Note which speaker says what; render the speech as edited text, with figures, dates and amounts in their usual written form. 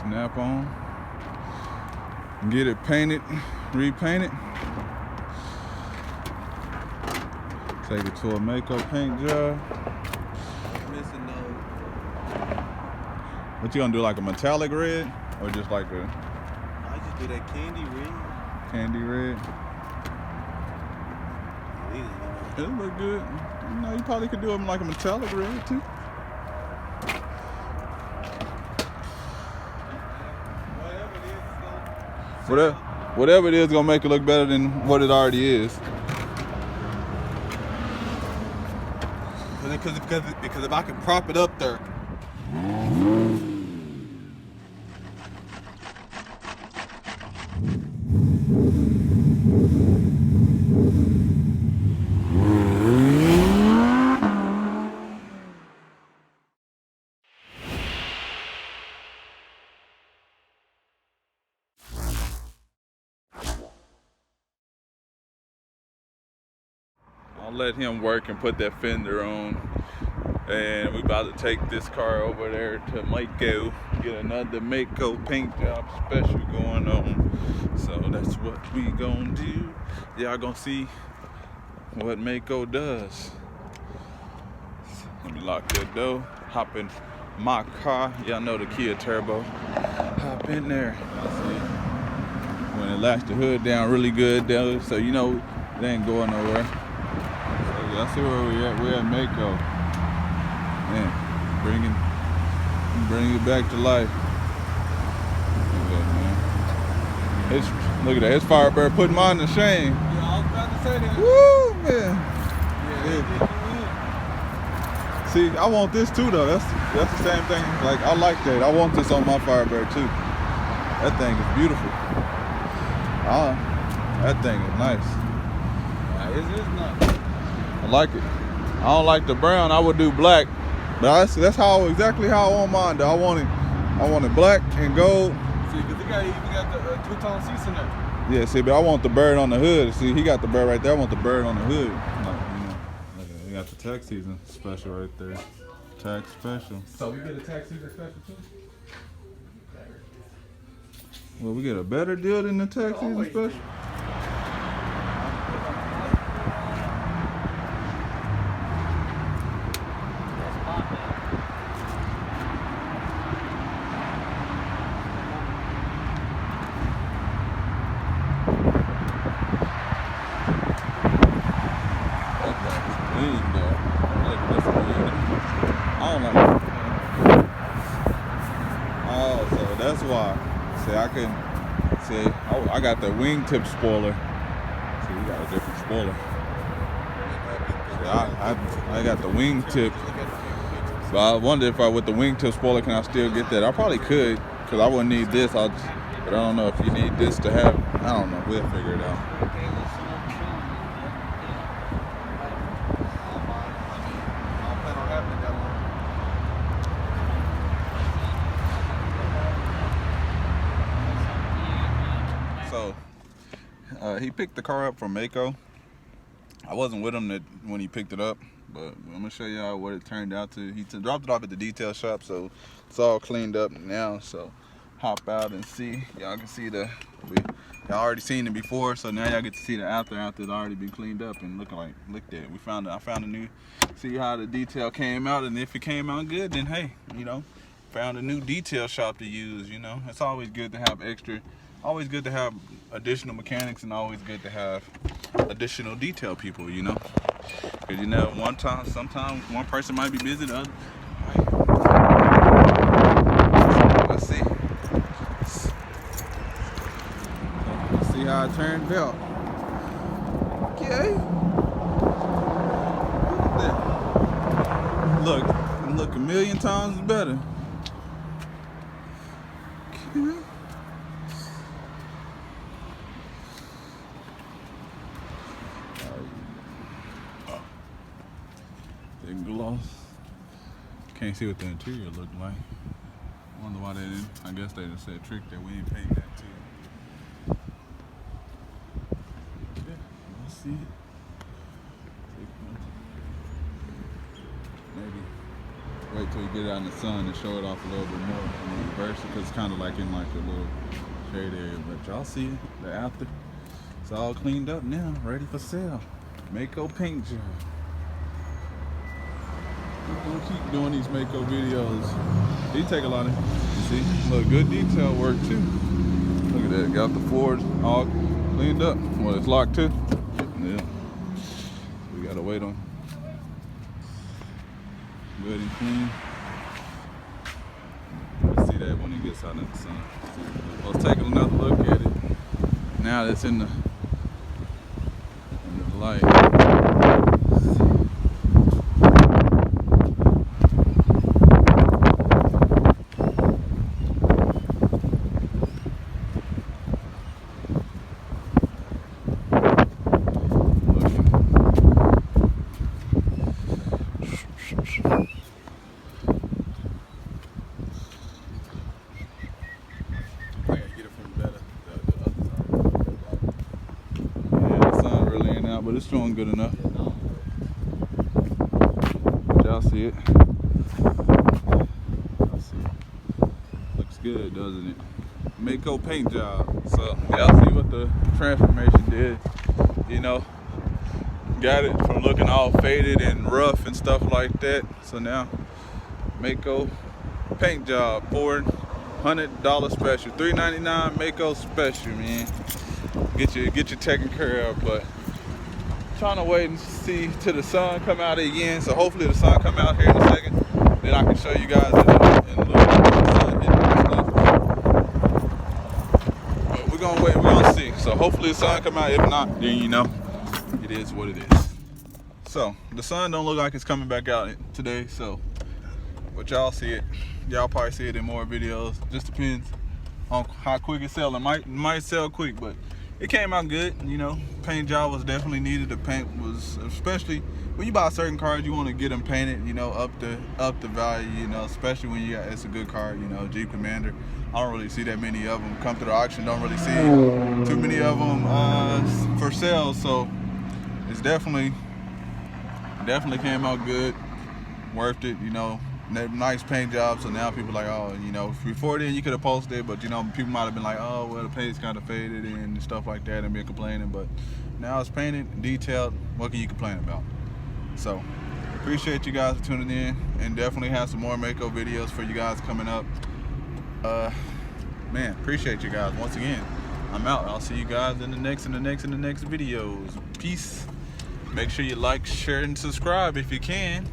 Speaker 1: snap on. Get it painted, repainted. Take it to a Maaco paint job.
Speaker 2: Missing those.
Speaker 1: What you gonna do, like a metallic red? Or just like a...
Speaker 2: I just do that candy red.
Speaker 1: Candy red?
Speaker 2: Yeah.
Speaker 1: It'll look good. You know, you probably could do them like a metallic red too. Whatever it is, gonna make it look better than what it already is.
Speaker 2: Because if I can prop it up there.
Speaker 1: I'll let him work and put that fender on. And we about to take this car over there to Macco, get another Macco paint job special going on. So that's what we gonna do. Y'all gonna see what Macco does. Let me lock that door. Hop in my car. Y'all know the Kia Turbo. Hop in there. When it locks the hood down really good though, so you know they ain't going nowhere. So y'all see where we at? We're at Macco. Man, bring it back to life. Look at that, his Firebird putting mine to shame.
Speaker 2: Yeah, I was about to say that.
Speaker 1: Woo, man.
Speaker 2: Yeah.
Speaker 1: See, I want this too though. That's the same thing. Like, I like that. I want this on my Firebird too. That thing is beautiful. That thing is nice.
Speaker 2: It is nice.
Speaker 1: I like it. I don't like the brown. I would do black. But that's exactly how I want mine though. I want it black and gold.
Speaker 2: See, because he even got the two-tone seats in there.
Speaker 1: Yeah, see, but I want the bird on the hood. See, he got the bird right there. I want the bird on the hood. Like, you know, he got the tax season special right there. Tax special.
Speaker 2: So we get a tax season special too?
Speaker 1: Well, we get a better deal than the tax season special. That's why. See, I got the wingtip spoiler. See, we got a different spoiler. See, I got the wingtip. But I wonder if with the wingtip spoiler, can I still get that? I probably could, because I wouldn't need this. But I don't know if you need this to have. I don't know. We'll figure it out. So he picked the car up from Maaco. I wasn't with him when he picked it up, but I'm gonna show y'all what it turned out to. He dropped it off at the detail shop, so it's all cleaned up now. So hop out and see. Y'all can see y'all already seen it before, so now y'all get to see the after it's already been cleaned up and looked at it. I found a new, see how the detail came out, and if it came out good, then hey, you know, found a new detail shop to use. You know, it's always good to have always good to have additional mechanics, and always good to have additional detail people, you know, because you know sometimes one person might be busy, the other. Let's see how it turned out. Okay. Look a million times better. Okay. Gloss. Can't see what the interior looked like. Wonder why they didn't. I guess they just said trick that we ain't paint that too. Yeah, let's see it. Maybe Wait till we get it out in the sun and show it off a little bit more and reverse it, because it's kind of like in like a little shade area. But y'all see it, the after. It's all cleaned up now, ready for sale. Maaco paint job. We're gonna keep doing these Maaco videos. He take a lot of, you see, look, good detail work too. Look at that, got the Fords all cleaned up. Well, it's locked too. Yeah. We gotta wait on. Good and clean. You'll see that when it gets out in the sun. Let's take another look at it. Now that's in the light. But it's showing good enough. Y'all see it? Y'all see it? Looks good, doesn't it? Maaco paint job. So y'all see what the transformation did? You know, got it from looking all faded and rough and stuff like that. So now, Maaco paint job, $400 special, $3.99 Maaco special, man. Get you taken care of, but. Trying to wait and see till the sun come out again. So hopefully the sun come out here in a second. Then I can show you guys in a little bit of the sun hitting and stuff. But we're gonna wait, we're gonna see. So hopefully the sun come out. If not, then you know, it is what it is. So the sun don't look like it's coming back out today. So, but y'all see it. Y'all probably see it in more videos. Just depends on how quick it's selling. Might sell quick, but it came out good, you know. Paint job was definitely needed. The paint was, especially when you buy certain cars, you want to get them painted, you know, up the value, you know, especially when you got, it's a good car, you know, Jeep Commander. I don't really see that many of them come to the auction. Don't really see too many of them for sale. So it's definitely came out good, worth it, you know. Nice paint job. So now people are like, oh, you know, before then you could have posted it, but you know, people might have been like, oh, well, the paint's kind of faded and stuff like that, and been complaining. But now it's painted, detailed. What can you complain about? So appreciate you guys for tuning in, and definitely have some more Maaco videos for you guys coming up. Man, appreciate you guys once again. I'm out. I'll see you guys in the next videos. Peace. Make sure you like, share, and subscribe if you can.